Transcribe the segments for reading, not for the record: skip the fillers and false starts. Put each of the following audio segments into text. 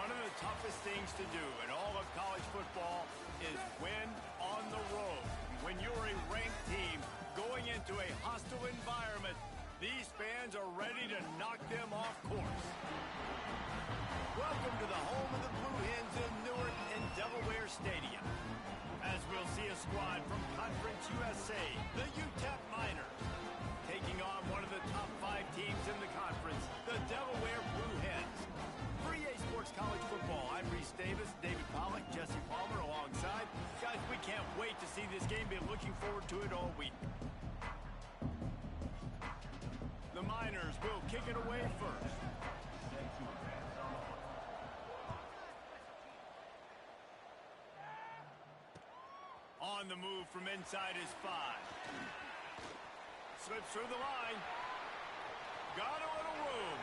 One of the toughest things to do in all of college football is win on the road. When you're a ranked team going into a hostile environment, these fans are ready to knock them off course. Welcome to the home of the Blue Hens in Newark and Delaware Stadium. As we'll see a squad from Conference USA, the UTEP Miners, taking on one of the top 5 teams in the conference, the Delaware Blue Hens. For EA Sports College Football, I'm Reese Davis, David Pollack, Jesse Palmer alongside. Guys, we can't wait to see this game. Been looking forward to it all week. The Miners will kick it away first. On the move from inside his 5. Slips through the line. Got a little room.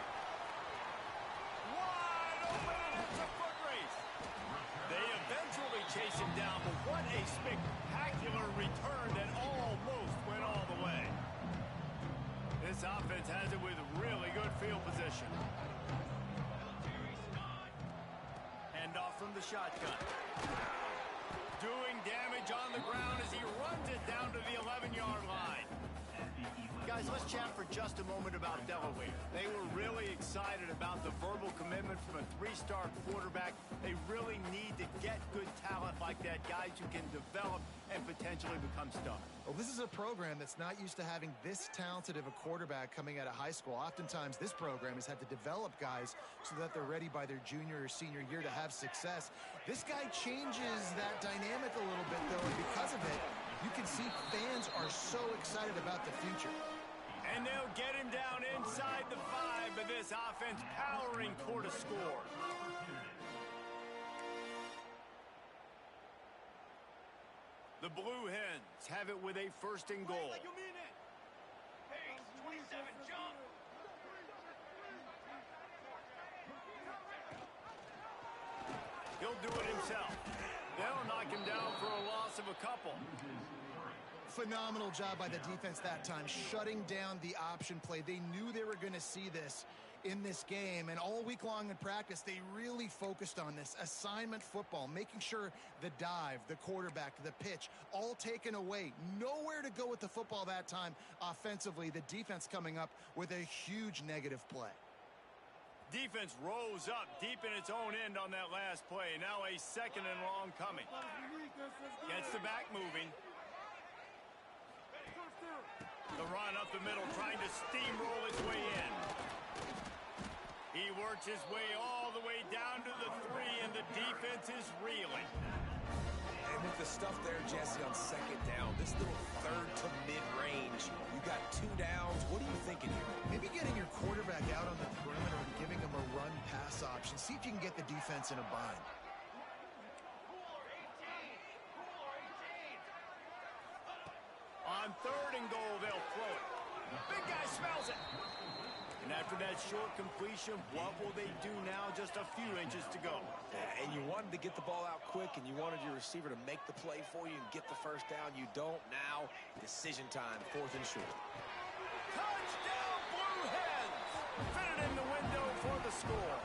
Wide open, and it's a foot race. They eventually chase him down, but what a spectacular return that almost went all the way. This offense has it with really good field position. Handoff from the shotgun. Doing damage on the ground as he runs it down to the 11-yard line. Guys, let's chat for just a moment about Delaware. They were really excited about the verbal commitment from a 3-star quarterback. They really need to get good talent like that, guys who can develop and potentially become stars. Well, this is a program that's not used to having this talented of a quarterback coming out of high school. Oftentimes, this program has had to develop guys so that they're ready by their junior or senior year to have success. This guy changes that dynamic a little bit, though, and because of it, you can see fans are so excited about the future. And they'll get him down inside the 5, but this offense powering toward a score. The Blue Hens have it with a 1st and goal. Like you mean it. Hey, 27, jump. He'll do it himself. They'll knock him down for a loss of a couple. Phenomenal job by the defense that time, shutting down the option play. They knew they were going to see this in this game, and all week long in practice, they really focused on this assignment football, making sure the dive, the quarterback, the pitch, all taken away. Nowhere to go with the football that time offensively. The defense coming up with a huge negative play. Defense rose up deep in its own end on that last play. Now a 2nd and long coming. Gets the back moving. The run up the middle, trying to steamroll his way in. He works his way all the way down to the 3, and the defense is reeling. And with the stuff there, Jesse, on 2nd down, this little 3rd to mid-range, you got 2 downs. What are you thinking here? Maybe getting your quarterback out on the perimeter and giving him a run-pass option. See if you can get the defense in a bind. On 3rd and goal, they'll throw it. Big guy smells it. And after that short completion, what will they do now? Just a few inches to go. And you wanted to get the ball out quick, and you wanted your receiver to make the play for you and get the 1st down. You don't now. Decision time, 4th and short. Touchdown, Blue Hens! Fit it in the window for the score.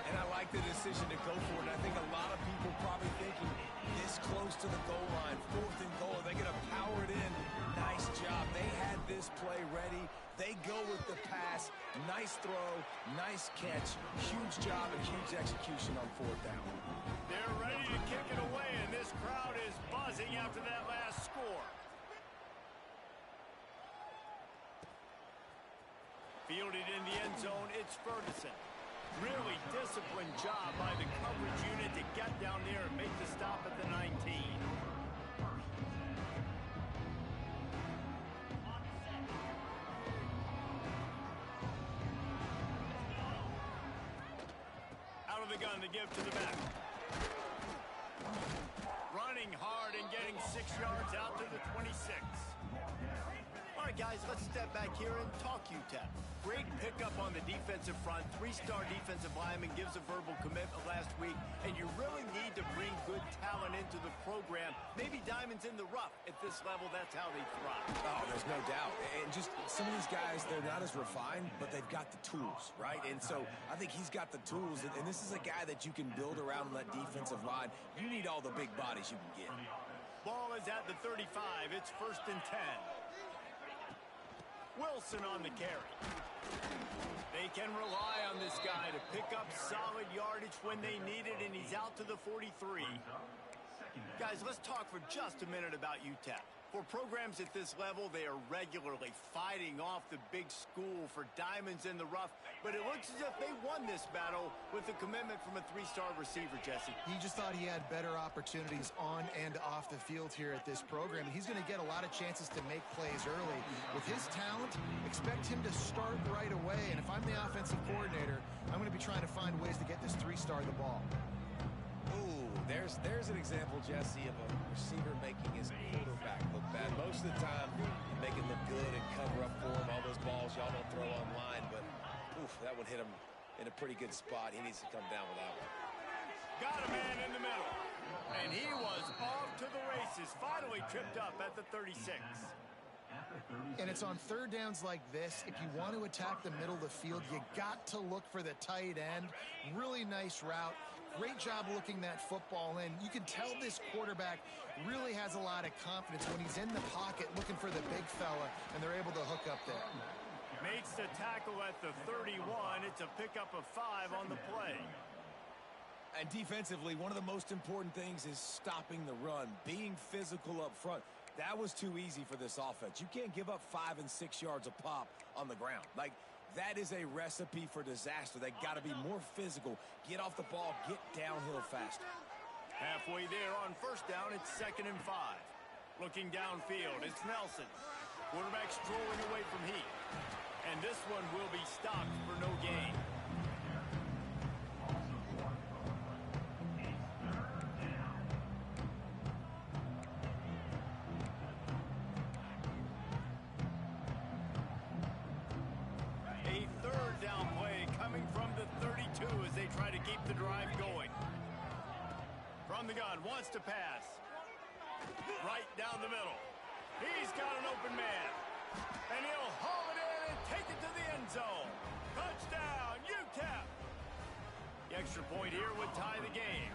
And I like the decision to go for it. I think a lot of people probably thinking this close to the goal line, 4th and goal. They're going to power it in. Nice job. They had this play ready. They go with the pass. Nice throw, nice catch. Huge job and huge execution on 4th down. They're ready to kick it away, and this crowd is buzzing after that last score. Fielded in the end zone, it's Ferguson. Really disciplined job by the coverage unit to get down there and make the stop at the 19. Out of the gun to give to the back. Running hard and getting 6 yards out to the 26. All right, guys, let's step back here and talk UTEP. Great pickup on the defensive front. 3-star defensive lineman gives a verbal commitment last week. week, and you really need to bring good talent into the program. Maybe diamonds in the rough. At this level, that's how they thrive. Oh, there's no doubt. And just some of these guys, they're not as refined, but they've got the tools, right? And so I think he's got the tools, and this is a guy that you can build around on that defensive line. You need all the big bodies you can get. Ball is at the 35. It's 1st and 10. Wilson on the carry. They can rely on this guy to pick up solid yardage when they need it, and he's out to the 43. Guys, let's talk for just a minute about UTEP. For programs at this level, they are regularly fighting off the big school for diamonds in the rough, but it looks as if they won this battle with a commitment from a 3-star receiver, Jesse. He just thought he had better opportunities on and off the field here at this program. He's going to get a lot of chances to make plays early. With his talent, expect him to start right away, and if I'm the offensive coordinator, I'm going to be trying to find ways to get this 3-star the ball. There's an example, Jesse, of a receiver making his quarterback look bad. Most of the time, you make it look good and cover up for him. All those balls y'all don't throw online, but oof, that one hit him in a pretty good spot. He needs to come down with that one. Got a man in the middle, and he was off to the races. Finally tripped up at the 36. And it's on third downs like this. If you want to attack the middle of the field, you got to look for the tight end. Really nice route. Great job looking that football in. You can tell this quarterback really has a lot of confidence when he's in the pocket looking for the big fella, and they're able to hook up there. Makes the tackle at the 31. It's a pickup of 5 on the play. And defensively, one of the most important things is stopping the run, being physical up front. That was too easy for this offense. You can't give up 5 and 6 yards a pop on the ground. Like, that is a recipe for disaster. They got to be more physical. Get off the ball, get downhill faster. Halfway there on 1st down, it's 2nd and 5. Looking downfield, it's Nelson. Quarterback strolling away from Heath. And this one will be stopped for no gain. The gun wants to pass right down the middle. He's got an open man, and he'll haul it in and take it to the end zone. Touchdown, UTEP. The extra point here would tie the game.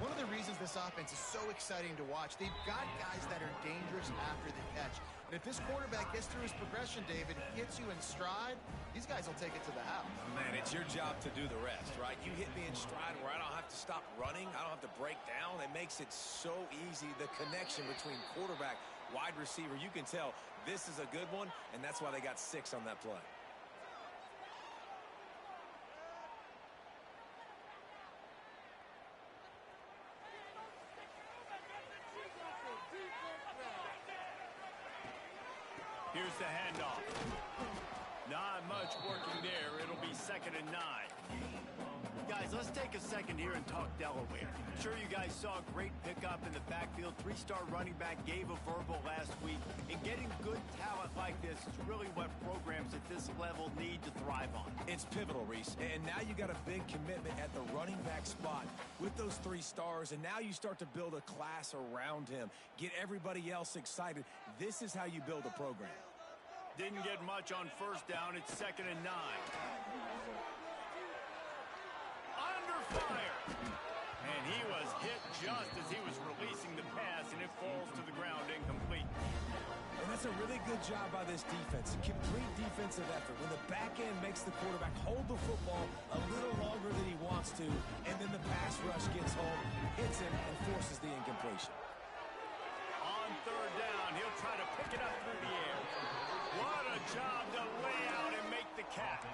One of the reasons this offense is so exciting to watch, they've got guys that are dangerous after the catch. And if this quarterback gets through his progression, David, hits you in stride, these guys will take it to the house. Man, it's your job to do the rest, right? You hit me in stride where I don't have to stop running. I don't have to break down. It makes it so easy. The connection between quarterback, wide receiver, you can tell this is a good one, and that's why they got 6 on that play. Here's the handoff. Not much working there. It'll be 2nd and 9. Guys, let's take a second here and talk Delaware. I'm sure you guys saw a great pickup in the backfield. 3-star running back gave a verbal last week. And getting good talent like this is really what programs at this level need to thrive on. It's pivotal, Reese. And now you got a big commitment at the running back spot with those 3 stars. And now you start to build a class around him. Get everybody else excited. This is how you build a program. Didn't get much on 1st down. It's 2nd and 9. Under fire. And he was hit just as he was releasing the pass, and it falls to the ground incomplete. And that's a really good job by this defense. Complete defensive effort. When the back end makes the quarterback hold the football a little longer than he wants to, and then the pass rush gets home, hits him, and forces the incompletion. On 3rd down, he'll try to pick it up through the air. What a job to lay out and make the catch.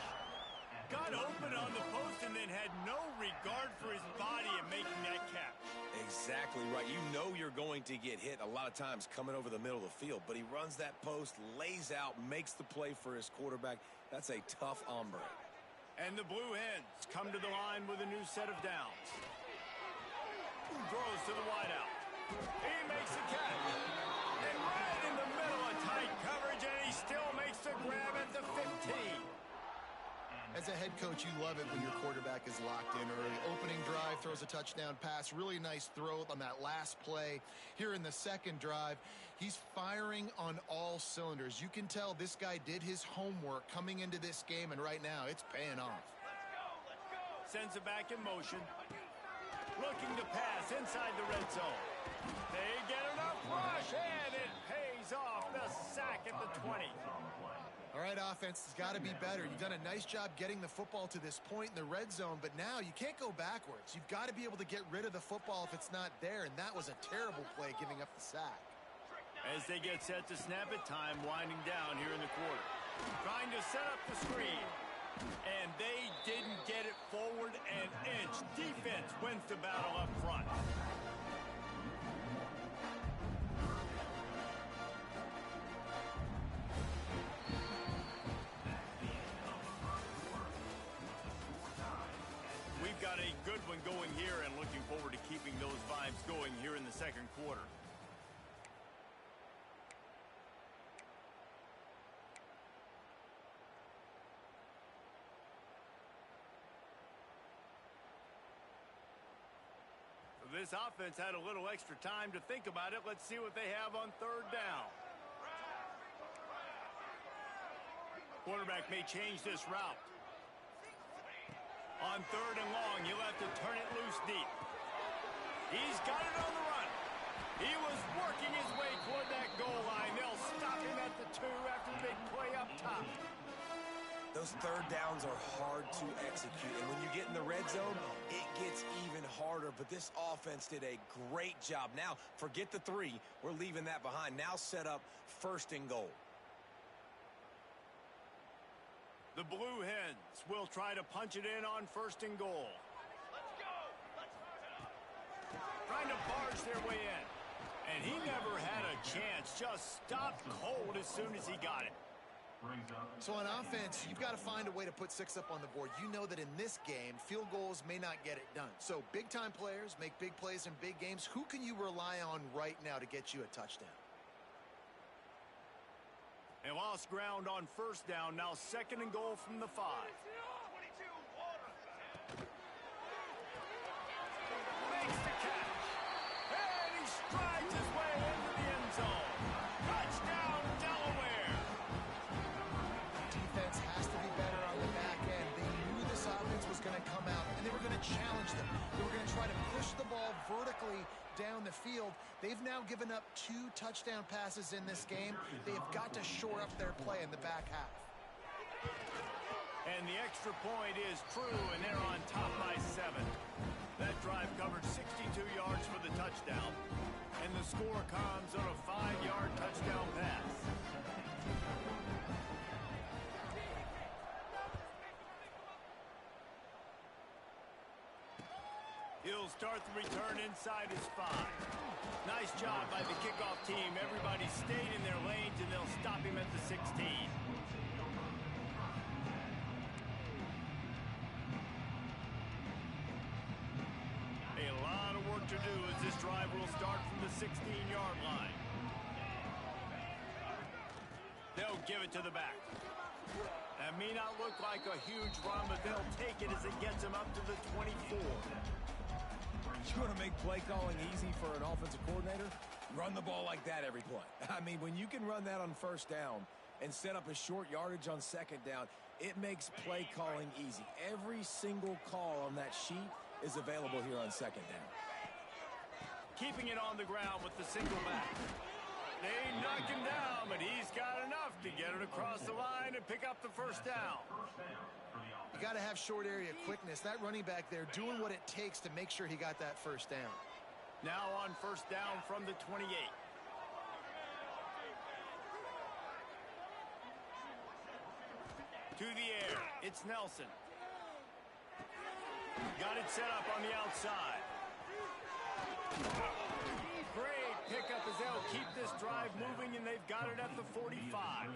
Got open on the post and then had no regard for his body in making that catch. Exactly right. You know you're going to get hit a lot of times coming over the middle of the field, but he runs that post, lays out, makes the play for his quarterback. That's a tough hombre. And the Blue Hens come to the line with a new set of downs. Throws to the wideout. He makes the catch. And right in the middle of tight coverage, and he still makes the grab at the 15. As a head coach, you love it when your quarterback is locked in early. Opening drive. throws a touchdown pass. Really nice throw on that last play here in the second drive. He's firing on all cylinders. You can tell this guy did his homework coming into this game, and right now it's paying off. Sends it back in motion. Looking to pass inside the red zone. They get enough rush, and it pays off. The sack at the 20. All right, offense has got to be better. You've done a nice job getting the football to this point in the red zone, but now you can't go backwards. You've got to be able to get rid of the football if it's not there, and that was a terrible play giving up the sack. As they get set to snap it, time winding down here in the quarter. Trying to set up the screen. And they didn't get it forward an inch. Defense wins the battle up front. We've got a good one going here and looking forward to keeping those vibes going here in the second quarter. This offense had a little extra time to think about it. Let's see what they have on third down. Quarterback may change this route. On third and long, he'll have to turn it loose deep. He's got it on the run. He was working his way toward that goal line. They'll stop him at the 2 after the big play up top. Those third downs are hard to execute, and when you get in the red zone, it gets even harder, but this offense did a great job. Now, forget the 3. We're leaving that behind. Now set up first and goal. The Blue Hens will try to punch it in on first and goal. Let's go! Trying to barge their way in. And he never had a chance. Just stopped cold as soon as he got it. So on offense, you've got to find a way to put 6 up on the board. You know that in this game, field goals may not get it done. So big-time players make big plays in big games. Who can you rely on right now to get you a touchdown? They lost ground on first down. Now second and goal from the 5. 22, water. Makes the catch. And he strides his way into the end zone. Touchdown, Delaware. Defense has to be better on the back end. They knew this offense was going to come out, and they were going to challenge them. They were going to try to push the ball vertically down the field. They've now given up 2 touchdown passes in this game. They have got to shore up their play in the back half. And the extra point is true, and they're on top by 7. That drive covered 62 yards for the touchdown. And the score comes on a 5-yard touchdown pass. He'll start the return inside his 5. Nice job by the kickoff team. Everybody stayed in their lanes, and they'll stop him at the 16. A lot of work to do as this drive will start from the 16-yard line. They'll give it to the back. That may not look like a huge run, but they'll take it as it gets them up to the 24. You want to make play calling easy for an offensive coordinator? Run the ball like that every play. I mean, when you can run that on first down and set up a short yardage on second down, it makes play calling easy. Every single call on that sheet is available here on second down. Keeping it on the ground with the single back. They knock him down, but he's got enough to get it across the line and pick up the first down. You got to have short area quickness. That running back there doing what it takes to make sure he got that first down. Now on first down from the 28. To the air, it's Nelson. Got it set up on the outside. Great pickup as they'll keep this drive moving, and they've got it at the 45.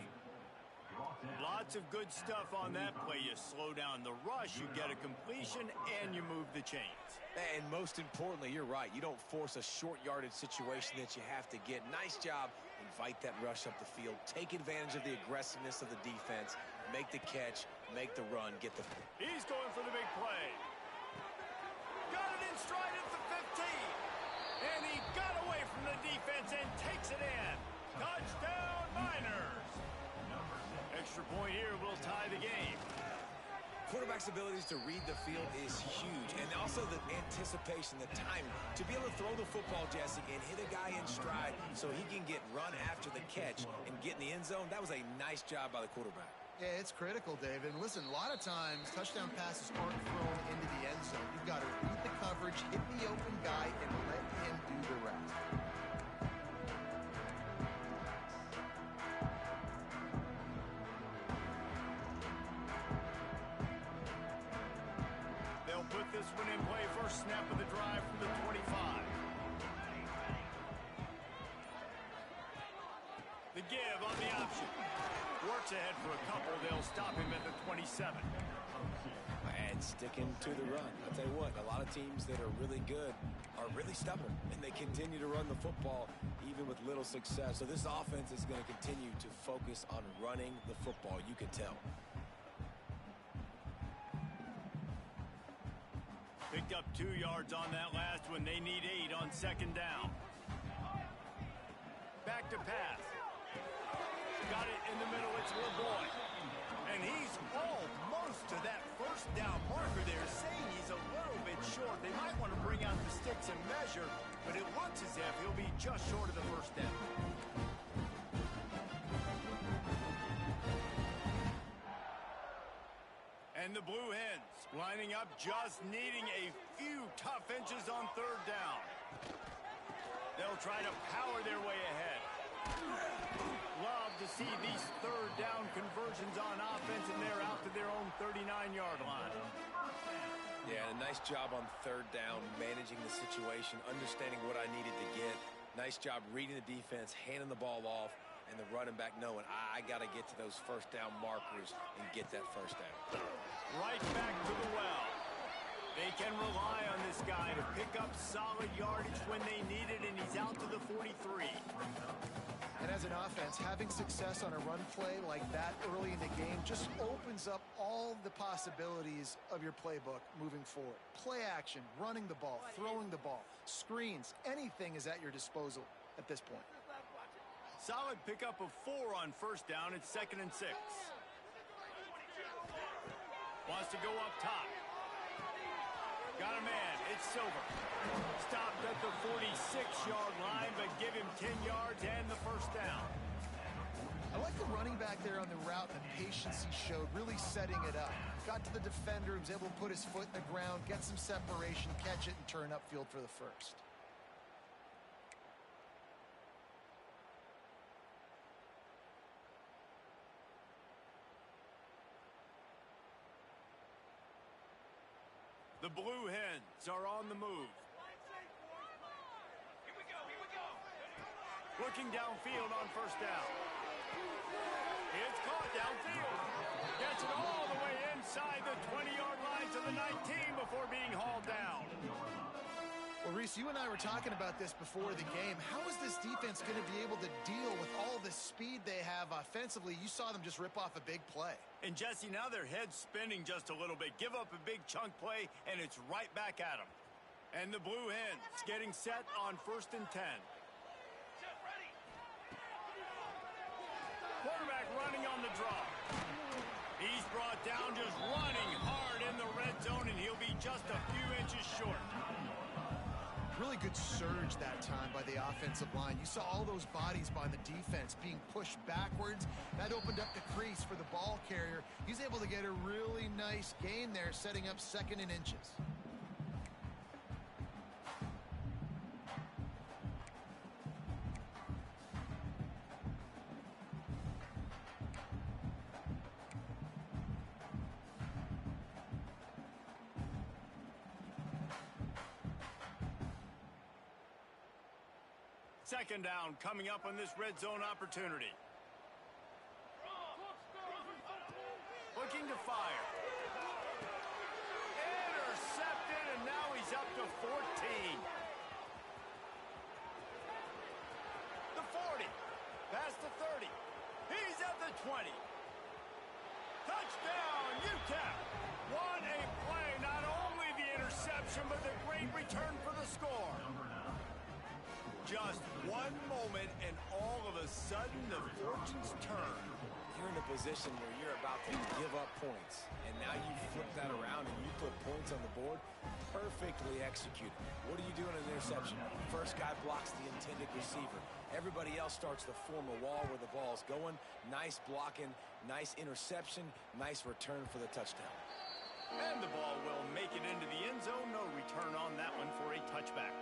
Lots of good stuff on that play. You slow down the rush, you get a completion, and you move the chains. And most importantly, you're right. You don't force a short yardage situation that you have to get. Nice job. Invite that rush up the field. Take advantage of the aggressiveness of the defense. Make the catch. Make the run. Get the... He's going for the big play. Got it in defense and takes it in. Touchdown, Miners. Extra point here will tie the game. Quarterback's abilities to read the field is huge, and also the anticipation, the timing. To be able to throw the football, Jesse, and hit a guy in stride so he can get run after the catch and get in the end zone, that was a nice job by the quarterback. Yeah, it's critical, David. And listen, a lot of times, touchdown passes aren't thrown into the end zone. You've got to read the coverage, hit the open guy, and let him do the rest. They'll put this one in play. First snap of the drive from the 25. The give on the option. Works ahead for a couple. They'll stop him at the 27. And sticking to the run. I'll tell you what, a lot of teams that are really good are really stubborn, and they continue to run the football even with little success. So this offense is going to continue to focus on running the football, you can tell. Picked up 2 yards on that last one. They need 8 on second down. Back to pass. Got it in the middle. It's LeBoy. And he's almost to that first down marker there, saying he's a little bit short. They might want to bring out the sticks and measure, but it looks as if he'll be just short of the first down. And the Blue Hens lining up, just needing a few tough inches on third down. They'll try to power their way ahead. Love to see these third down conversions on offense, and they're out to their own 39-yard line. Yeah, a nice job on third down, managing the situation, understanding what I needed to get. Nice job reading the defense, handing the ball off, and the running back knowing I got to get to those first down markers and get that first down. Right back to the well. They can rely on this guy to pick up solid yardage when they need it, and he's out to the 43. And as an offense, having success on a run play like that early in the game just opens up all the possibilities of your playbook moving forward. Play action, running the ball, throwing the ball, screens, anything is at your disposal at this point. Solid pickup of 4 on first down. It's 2nd and 6. Wants to go up top. Got a man. It's Silver. Stopped at the 46-yard line, but give him 10 yards and the first down. I like the running back there on the route, the patience he showed, really setting it up. Got to the defender, was able to put his foot in the ground, get some separation, catch it, and turn upfield for the first. The Blue Hens are on the move. Here we go. Looking downfield on first down. It's caught downfield. Gets it all the way inside the 20-yard line to the 19 before being hauled down. Well, Reese, you and I were talking about this before the game. How is this defense going to be able to deal with all the speed they have offensively? You saw them just rip off a big play. And Jesse, now their head's spinning just a little bit. Give up a big chunk play, and it's right back at them. And the Blue Hens getting set on 1st and 10. Quarterback running on the draw. He's brought down, just running hard in the red zone, and he'll be just a few inches short. Really good surge that time by the offensive line. You saw all those bodies by the defense being pushed backwards. That opened up the crease for the ball carrier. He's able to get a really nice gain there, setting up 2nd and inches. Second down coming up on this red zone opportunity. Looking to fire. Intercepted, and now he's up to 14. The 40. Past the 30. He's at the 20. Touchdown, UTEP. What a play. Not only the interception, but the great return for the score. Just one moment, and all of a sudden, the fortunes turn. You're in a position where you're about to give up points, and now you flip that around and you put points on the board. Perfectly executed. What do you do in an interception? First guy blocks the intended receiver. Everybody else starts to form a wall where the ball's going. Nice blocking, nice interception, nice return for the touchdown. And the ball will make it into the end zone. No return on that one for a touchback.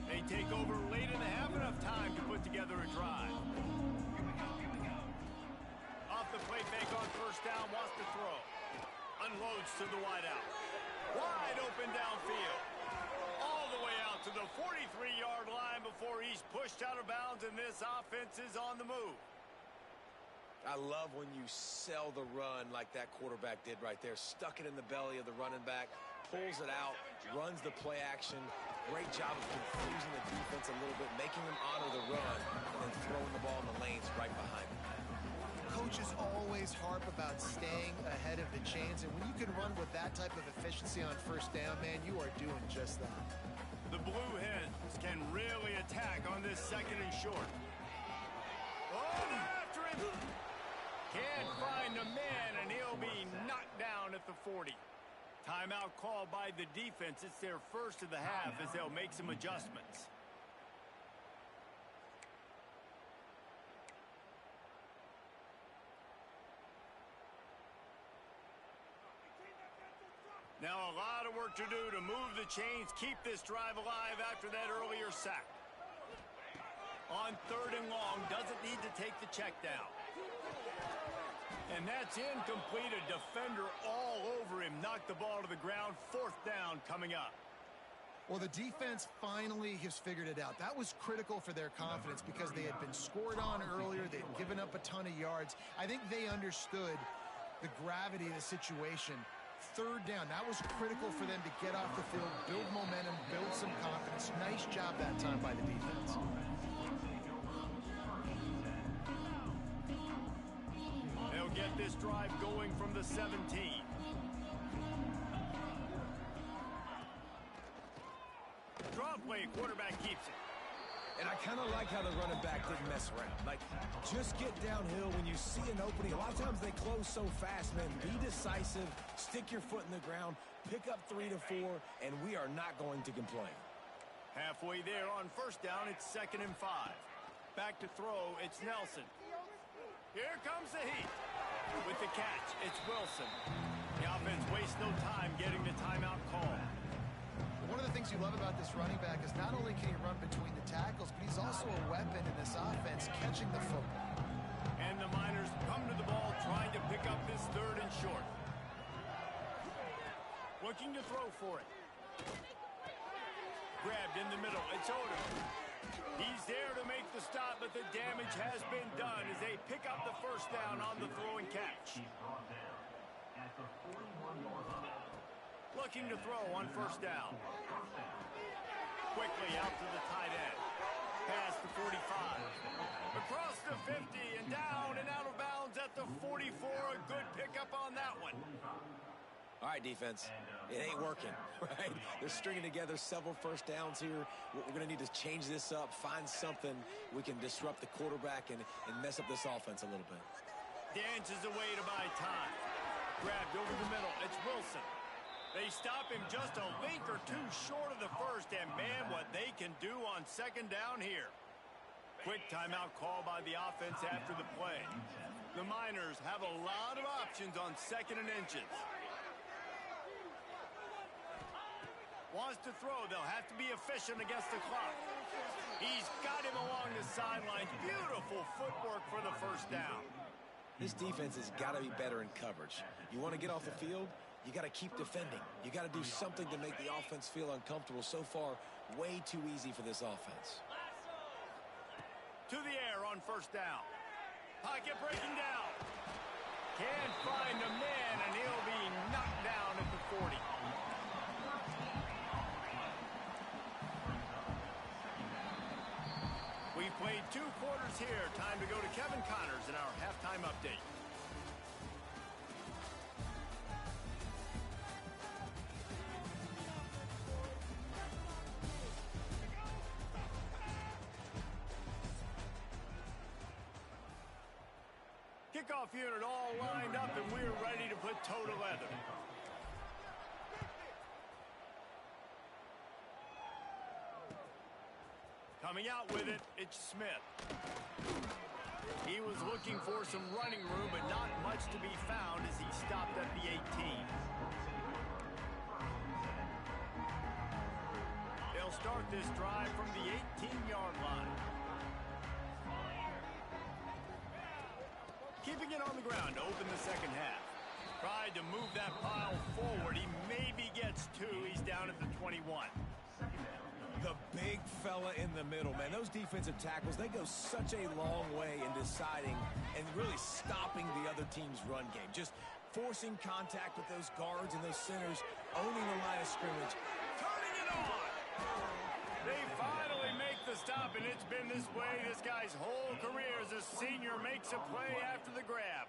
They take over late in the half, enough time to put together a drive. Off the play fake on first down, wants to throw. Unloads to the wideout. Wide open downfield. All the way out to the 43-yard line before he's pushed out of bounds, and this offense is on the move. I love when you sell the run like that quarterback did right there. Stuck it in the belly of the running back, pulls it out, runs the play action. Great job of confusing the defense a little bit, making them honor the run, and then throwing the ball in the lanes right behind them. Coaches always harp about staying ahead of the chains, and when you can run with that type of efficiency on first down, man, you are doing just that. The Blue Hens can really attack on this second and short. Oh, after him! Can't find the man, and he'll be knocked down at the 40. Timeout called by the defense. It's their first of the half as they'll make some adjustments. Now a lot of work to do to move the chains, keep this drive alive after that earlier sack. On third and long, doesn't need to take the check down. And that's incomplete. A defender all over him. Knocked the ball to the ground. Fourth down coming up. Well, the defense finally has figured it out. That was critical for their confidence because they had been scored on earlier. They'd given up a ton of yards. I think they understood the gravity of the situation. Third down, that was critical for them to get off the field, build momentum, build some confidence. Nice job that time by the defense. They'll get this drive going from the 17. Draw play, quarterback keeps it. And I kind of like how the running back didn't mess around. Like, just get downhill when you see an opening. A lot of times they close so fast, man. Be decisive, stick your foot in the ground, pick up 3 to 4, and we are not going to complain. Halfway there on first down, it's 2nd and 5. Back to throw, it's Nelson. Here comes the heat. With the catch, it's Wilson. The offense wastes no time getting the timeout call. One of the things you love about this running back is not only can he run between the tackles, but he's also a weapon in this offense, catching the football. And the Miners come to the ball trying to pick up this third and short. Looking to throw for it. Grabbed in the middle. It's Odom. He's there to make the stop, but the damage has been done as they pick up the first down on the throw and catch. Looking to throw on first down. Quickly out to the tight end. Past the 45. Across the 50 and down and out of bounds at the 44. A good pickup on that one. All right, defense. It ain't working, right? They're stringing together several first downs here. We're going to need to change this up, find something we can disrupt the quarterback and mess up this offense a little bit. Dances away to buy time. Grabbed over the middle. It's Wilson. They stop him just a link or two short of the first, and man, what they can do on second down here. Quick timeout call by the offense after the play. The Miners have a lot of options on 2nd and inches. Wants to throw. They'll have to be efficient against the clock. He's got him along the sidelines. Beautiful footwork for the first down. This defense has got to be better in coverage. You want to get off the field? You got to keep defending. You got to do something to make the offense feel uncomfortable. So far, way too easy for this offense. To the air on first down. Pocket breaking down. Can't find the man, and he'll be knocked down at the 40. We've played 2 quarters here. Time to go to Kevin Connors in our halftime update. Kickoff unit all lined up, and we're ready to put toe to leather. Coming out with it, it's Smith. He was looking for some running room, but not much to be found as he stopped at the 18. They'll start this drive from the 18-yard line. Keeping it on the ground to open the second half. Tried to move that pile forward. He maybe gets 2. He's down at the 21. The big fella in the middle, man. Those defensive tackles, they go such a long way in deciding and really stopping the other team's run game. Just forcing contact with those guards and those centers, owning the line of scrimmage. Turning it on! They finally make the stop, and it's been this way this guy's whole career as a senior makes a play after the grab.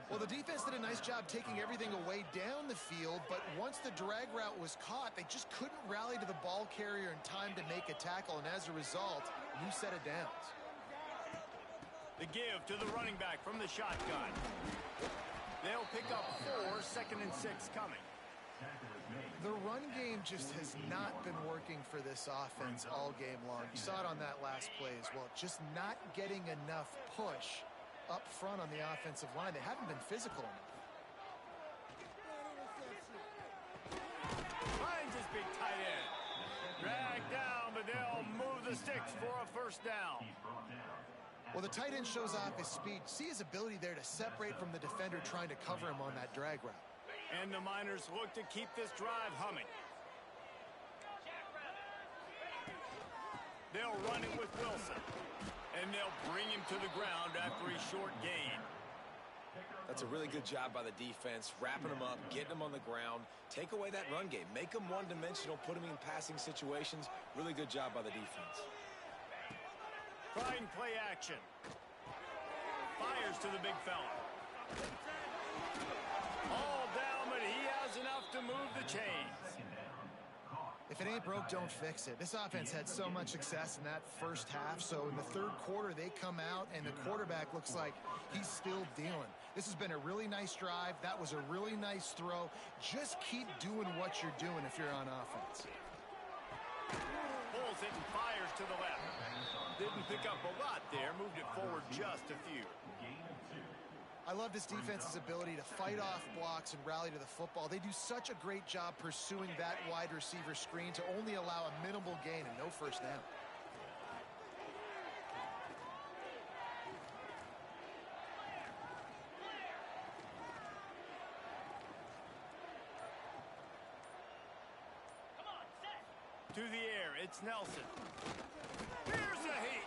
Well, the defense did a nice job taking everything away down the field, but once the drag route was caught, they just couldn't rally to the ball carrier in time to make a tackle, and as a result, new set of downs. The give to the running back from the shotgun. They'll pick up 4, 2nd and 6 coming. The run game just has not been working for this offense all game long. You saw it on that last play as well. Just not getting enough push up front on the offensive line. They haven't been physical enough. Finds his big tight end. Dragged down, but they'll move the sticks for a first down. Well, the tight end shows off his speed. See his ability there to separate from the defender trying to cover him on that drag route. And the Miners look to keep this drive humming. They'll run it with Wilson. And they'll bring him to the ground after a short gain. That's a really good job by the defense, wrapping them up, getting them on the ground. Take away that run game. Make them one-dimensional, put them in passing situations. Really good job by the defense. Try and play action. Fires to the big fella. All down, but he has enough to move the chains. If it ain't broke, don't fix it. This offense had so much success in that first half, so in the third quarter, they come out, and the quarterback looks like he's still dealing. This has been a really nice drive. That was a really nice throw. Just keep doing what you're doing if you're on offense. Pulls it and fires to the left. Didn't pick up a lot there. Moved it forward just a few. I love this defense's ability to fight off blocks and rally to the football. They do such a great job pursuing that wide receiver screen to only allow a minimal gain and no first down. To the air, it's Nelson. Here's a heat.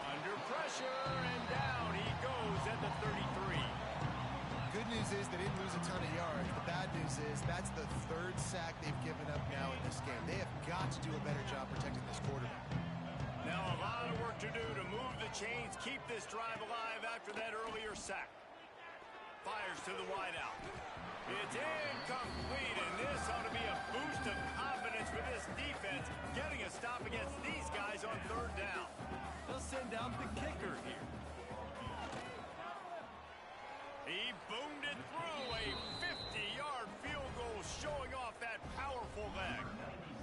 Under pressure, and down he goes at the 33. Good news is they didn't lose a ton of yards. The bad news is that's the 3rd sack they've given up now in this game. They have got to do a better job protecting this quarterback. Now a lot of work to do to move the chains, keep this drive alive after that earlier sack. Fires to the wideout. It's incomplete, and this ought to be a boost of confidence for this defense, getting a stop against these guys on 3rd down. They'll send down the kicker here. He boomed it through, a 50-yard field goal showing off that powerful leg.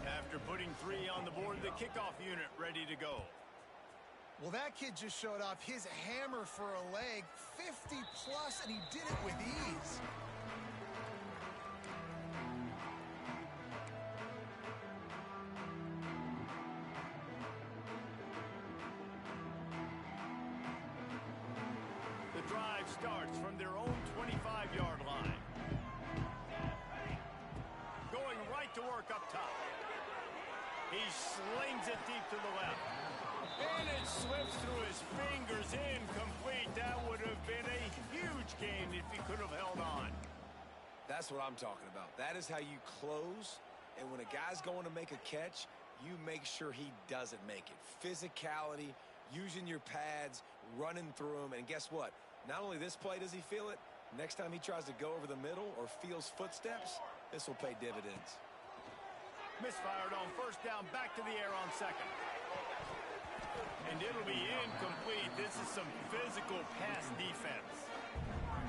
After putting 3 on the board, the kickoff unit ready to go. Well, that kid just showed off his hammer for a leg, 50-plus, and he did it with ease. Starts from their own 25-yard line. Going right to work up top. He slings it deep to the left. And it slips through his fingers, incomplete. That would have been a huge gain if he could have held on. That's what I'm talking about. That is how you close, and when a guy's going to make a catch, you make sure he doesn't make it. Physicality, using your pads, running through them, and guess what? Not only this play does he feel it, next time he tries to go over the middle or feels footsteps, this will pay dividends. Misfired on first down, back to the air on second. And it'll be incomplete. This is some physical pass defense.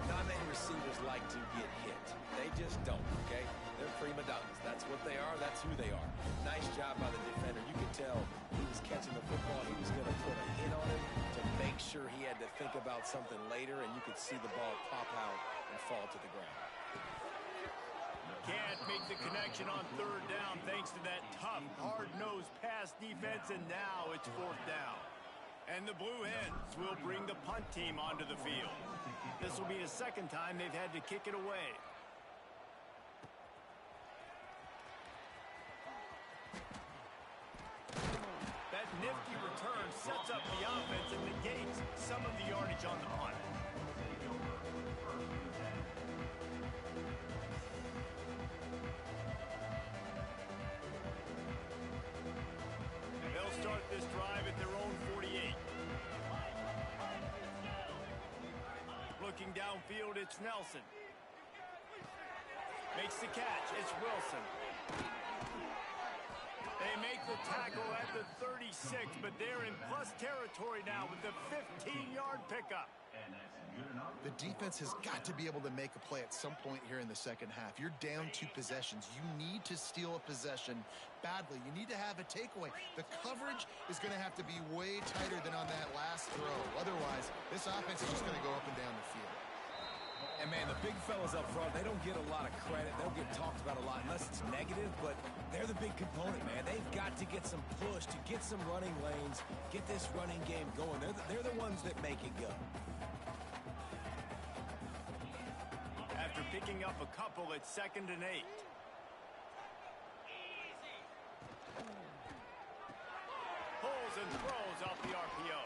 Not many receivers like to get hit. They just don't, okay? They're prima donnas. That's what they are. That's who they are. Nice job by the defender. You could tell he was catching the football. He was going to put a hit on him to make sure he had to think about something later, and you could see the ball pop out and fall to the ground. Can't make the connection on third down thanks to that tough, hard-nosed pass defense, and now it's fourth down. And the Blue Hens will bring the punt team onto the field. This will be the second time they've had to kick it away. That nifty return sets up the offense and negates some of the yardage on the punt. They'll start this drive at their own 48. Looking downfield, it's Nelson. Makes the catch, it's Wilson. They make the tackle at the 36, but they're in plus territory now with the 15-yard pickup. The defense has got to be able to make a play at some point here in the second half. You're down 2 possessions. You need to steal a possession badly. You need to have a takeaway. The coverage is going to have to be way tighter than on that last throw. Otherwise, this offense is just going to go up and down the field. And, man, the big fellas up front, they don't get a lot of credit. They'll get talked about a lot unless it's negative, but they're the big component, man. They've got to get some push, to get some running lanes, get this running game going. They're the ones that make it go. After picking up a couple, it's 2nd and 8. Pulls and throws off the RPO.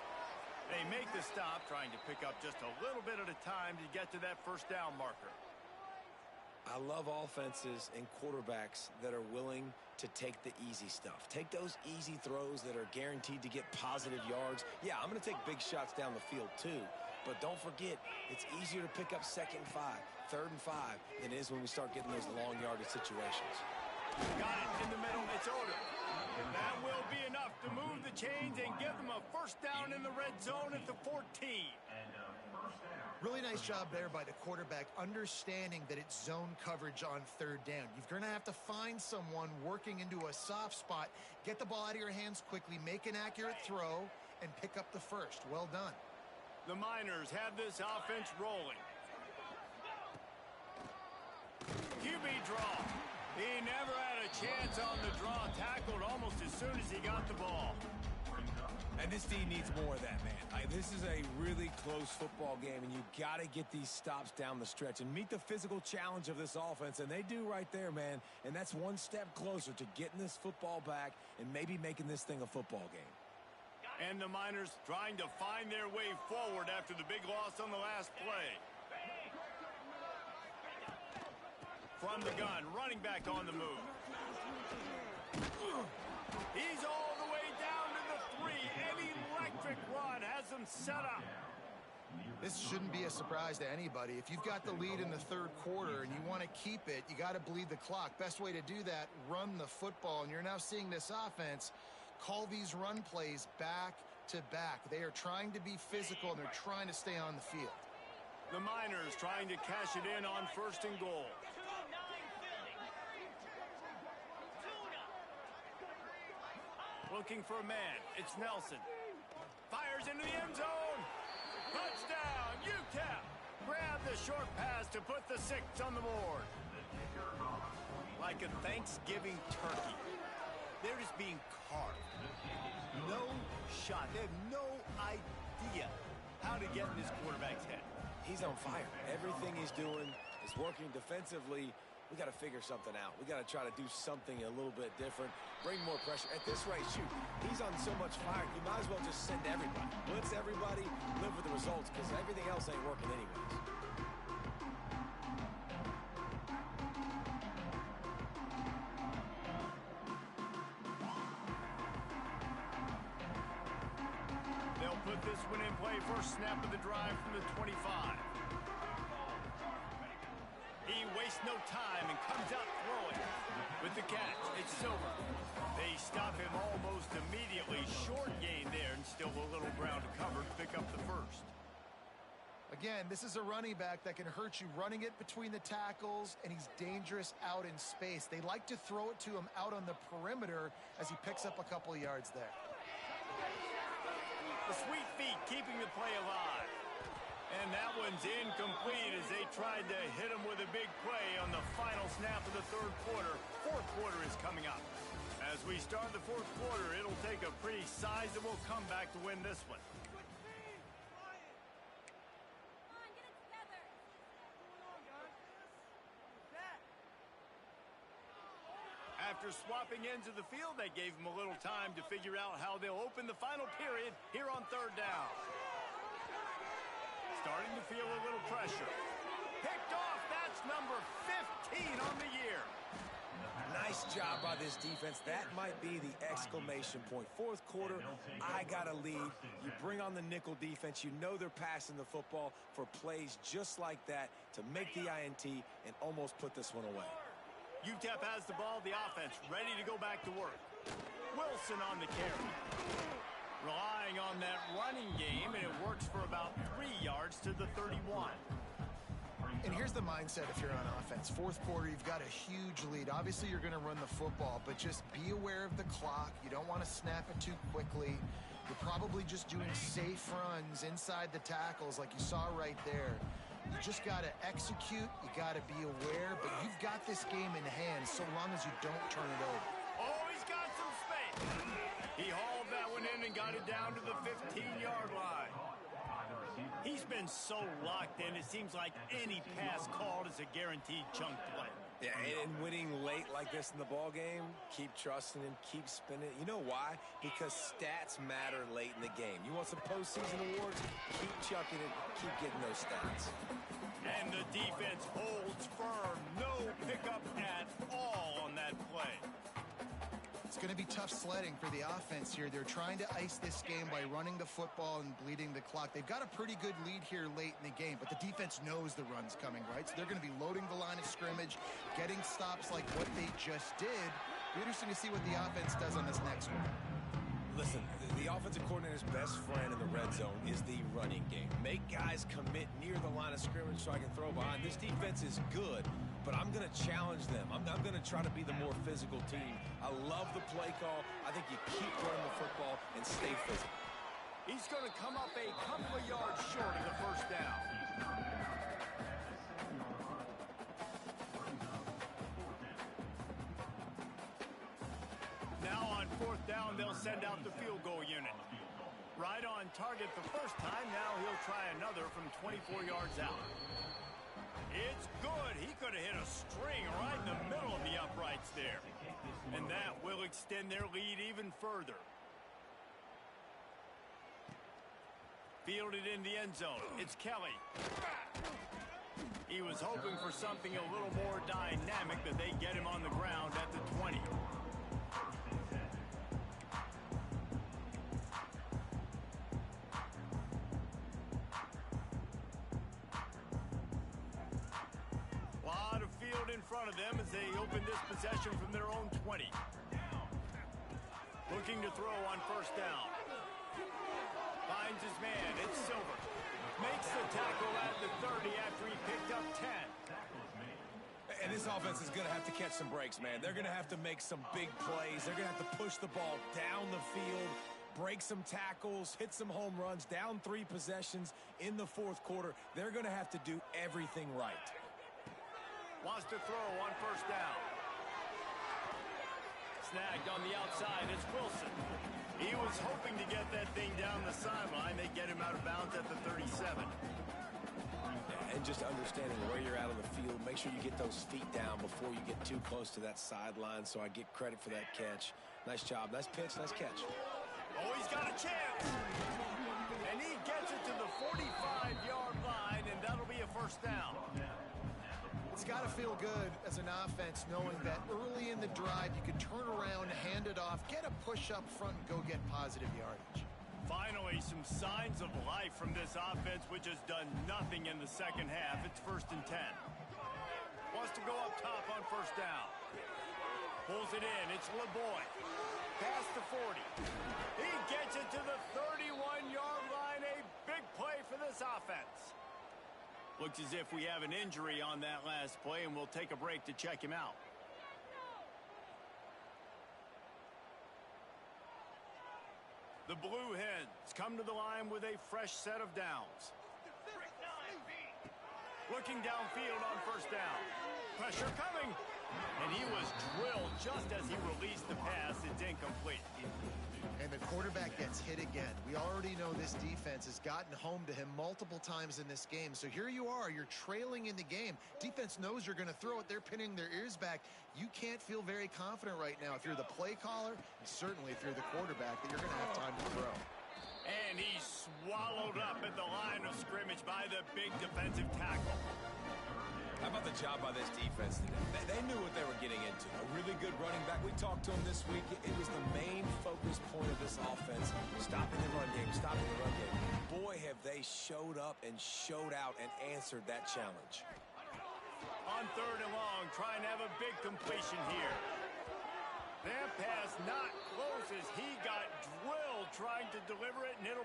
They make the stop, trying to pick up just a little bit at a time to get to that first down marker. I love offenses and quarterbacks that are willing to take the easy stuff. Take those easy throws that are guaranteed to get positive yards. Yeah, I'm going to take big shots down the field too. But don't forget, it's easier to pick up 2nd and 5, 3rd and 5 than it is when we start getting those long yardage situations. Got it in the middle. It's Odom. That will be enough to move the chains and give them a first down in the red zone at the 14. Really nice job there by the quarterback, understanding that it's zone coverage on 3rd down. You're going to have to find someone working into a soft spot, get the ball out of your hands quickly, make an accurate throw, and pick up the first. Well done. The Miners have this offense rolling. QB draw. He never had a chance on the draw, tackled almost as soon as he got the ball. And this team needs more of that, man. This is a really close football game, and you got to get these stops down the stretch and meet the physical challenge of this offense, and they do right there, man. And that's one step closer to getting this football back and maybe making this thing a football game. And the Miners trying to find their way forward after the big loss on the last play. From the gun, running back on the move. He's all the way down to the 3. An electric run has them set up. This shouldn't be a surprise to anybody. If you've got the lead in the 3rd quarter and you want to keep it, you got to bleed the clock. Best way to do that, run the football. And you're now seeing this offense call these run plays back to back. They are trying to be physical, and they're trying to stay on the field. The Miners trying to cash it in on 1st and goal. Looking for a man. It's Nelson. Fires into the end zone. Touchdown, UTEP. Grab the short pass to put the 6 on the board. Like a Thanksgiving turkey. They're just being carved. No shot. They have no idea how to get in this quarterback's head. He's on fire. Everything he's doing is working defensively. We got to figure something out. We got to try to do something a little bit different. Bring more pressure. At this rate, shoot, he's on so much fire, you might as well just send everybody. Blitz everybody, live with the results, because everything else ain't working anyways. with this one in play. First snap of the drive from the 25. He wastes no time and comes out throwing. With the catch, it's Silver. They stop him almost immediately. Short gain there and still a little ground to cover to pick up the first. Again, this is a running back that can hurt you running it between the tackles, and he's dangerous out in space. They like to throw it to him out on the perimeter as he picks up a couple of yards there. The sweet feet keeping the play alive. And that one's incomplete as they tried to hit him with a big play on the final snap of the third quarter. Fourth quarter is coming up. As we start the fourth quarter, it'll take a pretty sizable comeback to win this one. After swapping ends of the field, that gave them a little time to figure out how they'll open the final period here on third down. Starting to feel a little pressure. Picked off. That's number 15 on the year. Nice job by this defense. That might be the exclamation point. Fourth quarter, I got a lead. You bring on the nickel defense. You know they're passing the football for plays just like that to make the INT and almost put this one away. UTEP has the ball, the offense ready to go back to work. Wilson on the carry. Relying on that running game, and it works for about 3 yards to the 31. And here's the mindset if you're on offense. Fourth quarter, you've got a huge lead. Obviously, you're going to run the football, but just be aware of the clock. You don't want to snap it too quickly. You're probably just doing safe runs inside the tackles like you saw right there. You just got to execute. You got to be aware, but you've got this game in hand so long as you don't turn it over. Oh, he's got some space. He hauled that one in and got it down to the 15-yard line. He's been so locked in, it seems like any pass called is a guaranteed chunk play. Yeah, and winning late like this in the ball game, keep trusting him, keep spinning. You know why? Because stats matter late in the game. You want some postseason awards? Keep chucking it, keep getting those stats. And the defense holds firm. No pickup at all on that play. It's going to be tough sledding for the offense here. They're trying to ice this game by running the football and bleeding the clock. They've got a pretty good lead here late in the game, but the defense knows the run's coming, right? So they're going to be loading the line of scrimmage, getting stops like what they just did. Be interesting to see what the offense does on this next one. Listen, the offensive coordinator's best friend in the red zone is the running game. Make guys commit near the line of scrimmage so I can throw behind. This defense is good, but I'm going to challenge them. I'm going to try to be the more physical team. I love the play call. I think you keep running the football and stay physical. He's going to come up a couple of yards short of the first down. Now on fourth down, they'll send out the field goal unit. Right on target the first time. Now he'll try another from 24 yards out. It's good. He could have hit a string right in the middle of the uprights there. And that will extend their lead even further. Fielded in the end zone. It's Kelly. He was hoping for something a little more dynamic, but they get him on the ground at the 20. Lot of field in front of them as they open this possession from their own 20. Looking to throw on first down. Finds his man. It's Silver. Makes the tackle at the 30 after he picked up 10. And this offense is going to have to catch some breaks, man. They're going to have to make some big plays. They're going to have to push the ball down the field, break some tackles, hit some home runs, down 3 possessions in the fourth quarter. They're going to have to do everything right. Wants to throw on first down. Snagged on the outside. It's Wilson. He was hoping to get that thing down the sideline. They get him out of bounds at the 37. And just understanding where you're at on the field, make sure you get those feet down before you get too close to that sideline, so I get credit for that catch. Nice job. Nice pitch. Nice catch. Oh, he's got a chance. And he gets it to the 45-yard line, and that'll be a first down. It's got to feel good as an offense knowing that early in the drive you can turn around, hand it off, get a push up front, and go get positive yardage. Finally, some signs of life from this offense, which has done nothing in the second half. It's 1st and 10. Wants to go up top on 1st down. Pulls it in. It's LeBoy. Pass to 40. He gets it to the 31-yard line. A big play for this offense. Looks as if we have an injury on that last play, and we'll take a break to check him out. The Blue Hens come to the line with a fresh set of downs. Looking downfield on 1st down. Pressure coming. And he was drilled just as he released the pass. It's incomplete. And the quarterback gets hit again. We already know this defense has gotten home to him multiple times in this game. So here you are. You're trailing in the game. Defense knows you're going to throw it. They're pinning their ears back. You can't feel very confident right now if you're the play caller, and certainly if you're the quarterback, that you're going to have time to throw. And he's swallowed up at the line of scrimmage by the big defensive tackle. How about the job by this defense today? They knew what they were getting into. A really good running back. We talked to him this week. It was the main focus point of this offense. Stopping the run game, stopping the run game. Boy, have they showed up and showed out and answered that challenge. On 3rd and long, trying to have a big completion here. That pass not close as he got drilled trying to deliver it, and it'll...